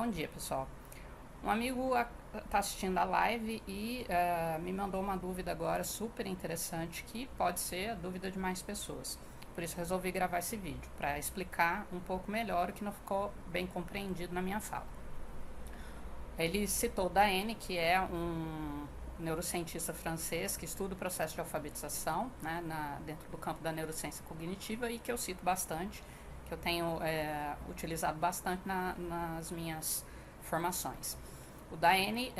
Bom dia, pessoal. Um amigo está assistindo a live e me mandou uma dúvida agora super interessante que pode ser a dúvida de mais pessoas. Por isso resolvi gravar esse vídeo para explicar um pouco melhor o que não ficou bem compreendido na minha fala. Ele citou Daene, que é um neurocientista francês que estuda o processo de alfabetização, né, dentro do campo da neurociência cognitiva, e que eu cito bastante, que eu tenho utilizado bastante nas minhas formações. O Daene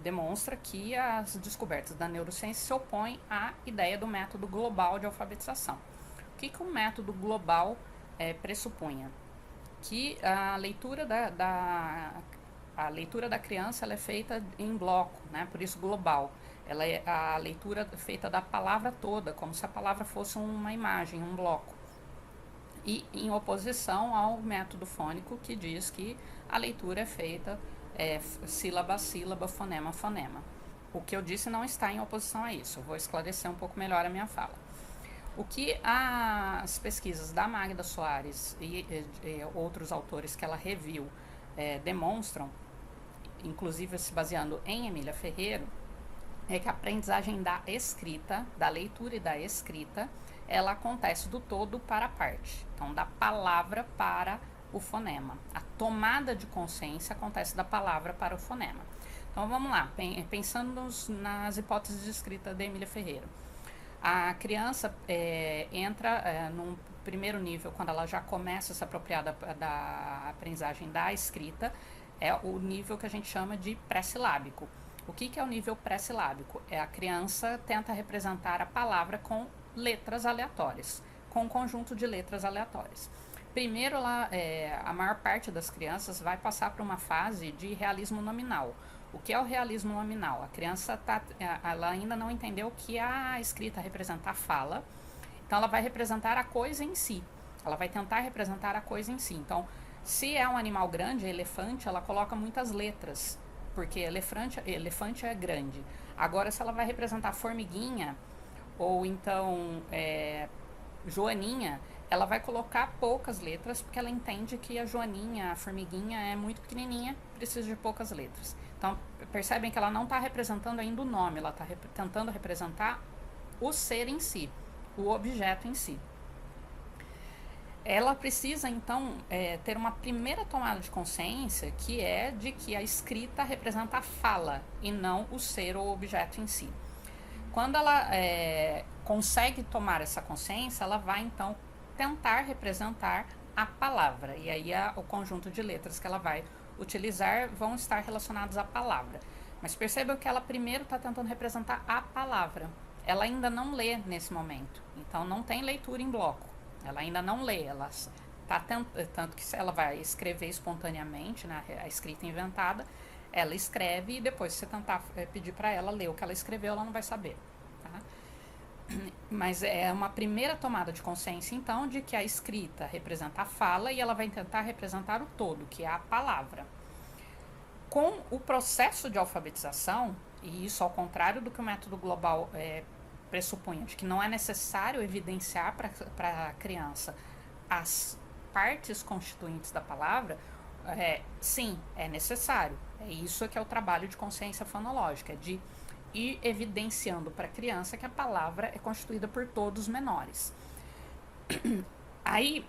demonstra que as descobertas da neurociência se opõem à ideia do método global de alfabetização. O que um método global pressupunha? Que a leitura a leitura da criança ela é feita em bloco, né? Por isso global. Ela é a leitura feita da palavra toda, como se a palavra fosse uma imagem, um bloco. E em oposição ao método fônico, que diz que a leitura é feita sílaba a sílaba, fonema a fonema. O que eu disse não está em oposição a isso. Eu vou esclarecer um pouco melhor a minha fala. O que as pesquisas da Magda Soares e outros autores que ela reviu demonstram, inclusive se baseando em Emília Ferreiro, é que a aprendizagem da escrita, da leitura e da escrita, ela acontece do todo para a parte. Então, da palavra para o fonema. A tomada de consciência acontece da palavra para o fonema. Então, vamos lá, pensando nas hipóteses de escrita de Emília Ferreiro. A criança entra num primeiro nível, quando ela já começa a se apropriar da aprendizagem da escrita, é o nível que a gente chama de pré-silábico. O que é o nível pré-silábico? A criança tenta representar a palavra com letras aleatórias, com um conjunto de letras aleatórias. Primeiro, a maior parte das crianças vai passar por uma fase de realismo nominal. O que é o realismo nominal? A criança ela ainda não entendeu que a escrita representa a fala, então ela vai representar a coisa em si. Ela vai tentar representar a coisa em si. Então, se é um animal grande, elefante, ela coloca muitas letras, porque elefante é grande. Agora, se ela vai representar formiguinha, ou então joaninha, ela vai colocar poucas letras, porque ela entende que a joaninha, a formiguinha é muito pequenininha, precisa de poucas letras. Então, percebem que ela não está representando ainda o nome, ela está tentando representar o ser em si, o objeto em si. Ela precisa, então, ter uma primeira tomada de consciência, que é de que a escrita representa a fala e não o ser ou objeto em si. Quando ela consegue tomar essa consciência, ela vai, então, tentar representar a palavra. E aí o conjunto de letras que ela vai utilizar vão estar relacionados à palavra. Mas percebam que ela primeiro está tentando representar a palavra. Ela ainda não lê nesse momento. Então, não tem leitura em bloco. Ela ainda não lê, ela tá tanto que ela vai escrever espontaneamente, né, a escrita inventada, ela escreve e depois se você tentar pedir para ela ler o que ela escreveu, ela não vai saber. Tá? Mas é uma primeira tomada de consciência, então, de que a escrita representa a fala e ela vai tentar representar o todo, que é a palavra. Com o processo de alfabetização, e isso ao contrário do que o método global pressupunha, de que não é necessário evidenciar para a criança as partes constituintes da palavra, sim, é necessário. É isso que é o trabalho de consciência fonológica, de ir evidenciando para a criança que a palavra é constituída por todos menores. Aí,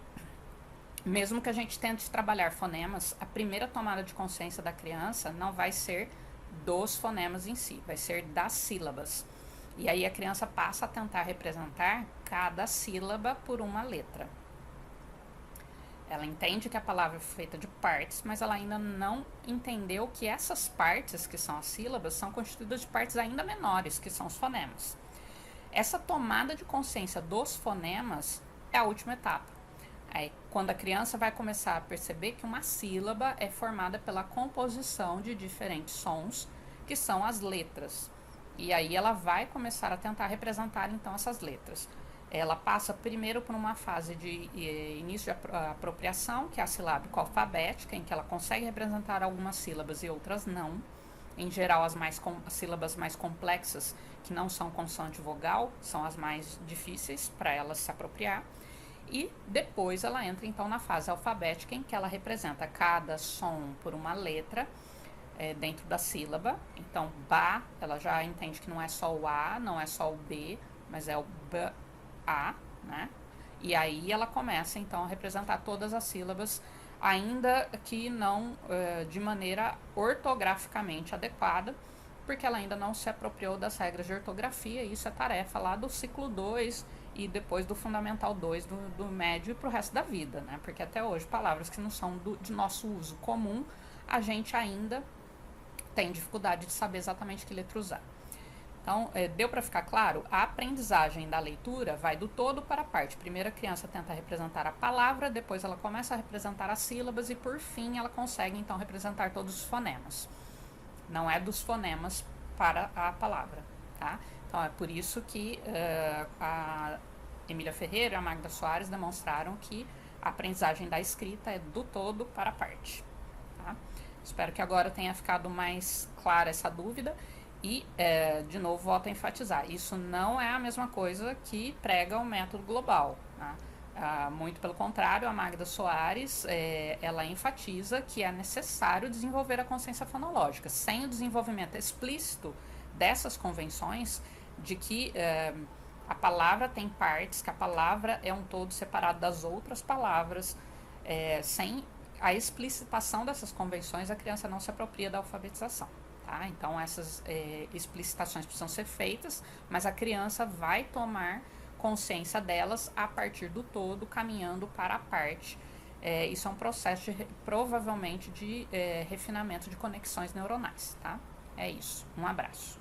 mesmo que a gente tente trabalhar fonemas, a primeira tomada de consciência da criança não vai ser dos fonemas em si, vai ser das sílabas. E aí a criança passa a tentar representar cada sílaba por uma letra. Ela entende que a palavra é feita de partes, mas ela ainda não entendeu que essas partes, que são as sílabas, são constituídas de partes ainda menores, que são os fonemas. Essa tomada de consciência dos fonemas é a última etapa. Aí, quando a criança vai começar a perceber que uma sílaba é formada pela composição de diferentes sons, que são as letras. E aí ela vai começar a tentar representar, então, essas letras. Ela passa primeiro por uma fase de início de apropriação, que é a silábica alfabética, em que ela consegue representar algumas sílabas e outras não. Em geral, as sílabas mais complexas, que não são consoante vogal, são as mais difíceis para ela se apropriar. E depois ela entra então na fase alfabética, em que ela representa cada som por uma letra dentro da sílaba. Então, ba, ela já entende que não é só o A, não é só o B, mas é o B, A, né? E aí ela começa então a representar todas as sílabas, ainda que não de maneira ortograficamente adequada, porque ela ainda não se apropriou das regras de ortografia, e isso é tarefa lá do ciclo 2 e depois do Fundamental 2 do médio e para o resto da vida, né? Porque até hoje palavras que não são de nosso uso comum, a gente ainda tem dificuldade de saber exatamente que letra usar. Então, deu para ficar claro? A aprendizagem da leitura vai do todo para a parte. Primeiro a criança tenta representar a palavra, depois ela começa a representar as sílabas e por fim ela consegue então representar todos os fonemas. Não é dos fonemas para a palavra, tá? Então é por isso que a Emília Ferreira e a Magda Soares demonstraram que a aprendizagem da escrita é do todo para a parte, tá? Espero que agora tenha ficado mais clara essa dúvida. E, de novo, volto a enfatizar, isso não é a mesma coisa que prega o método global, né? Muito pelo contrário, a Magda Soares, ela enfatiza que é necessário desenvolver a consciência fonológica. Sem o desenvolvimento explícito dessas convenções de que a palavra tem partes, que a palavra é um todo separado das outras palavras, sem a explicitação dessas convenções, a criança não se apropria da alfabetização. Tá? Então, essas explicitações precisam ser feitas, mas a criança vai tomar consciência delas a partir do todo, caminhando para a parte. Isso é um processo, provavelmente, de refinamento de conexões neuronais. Tá? É isso. Um abraço.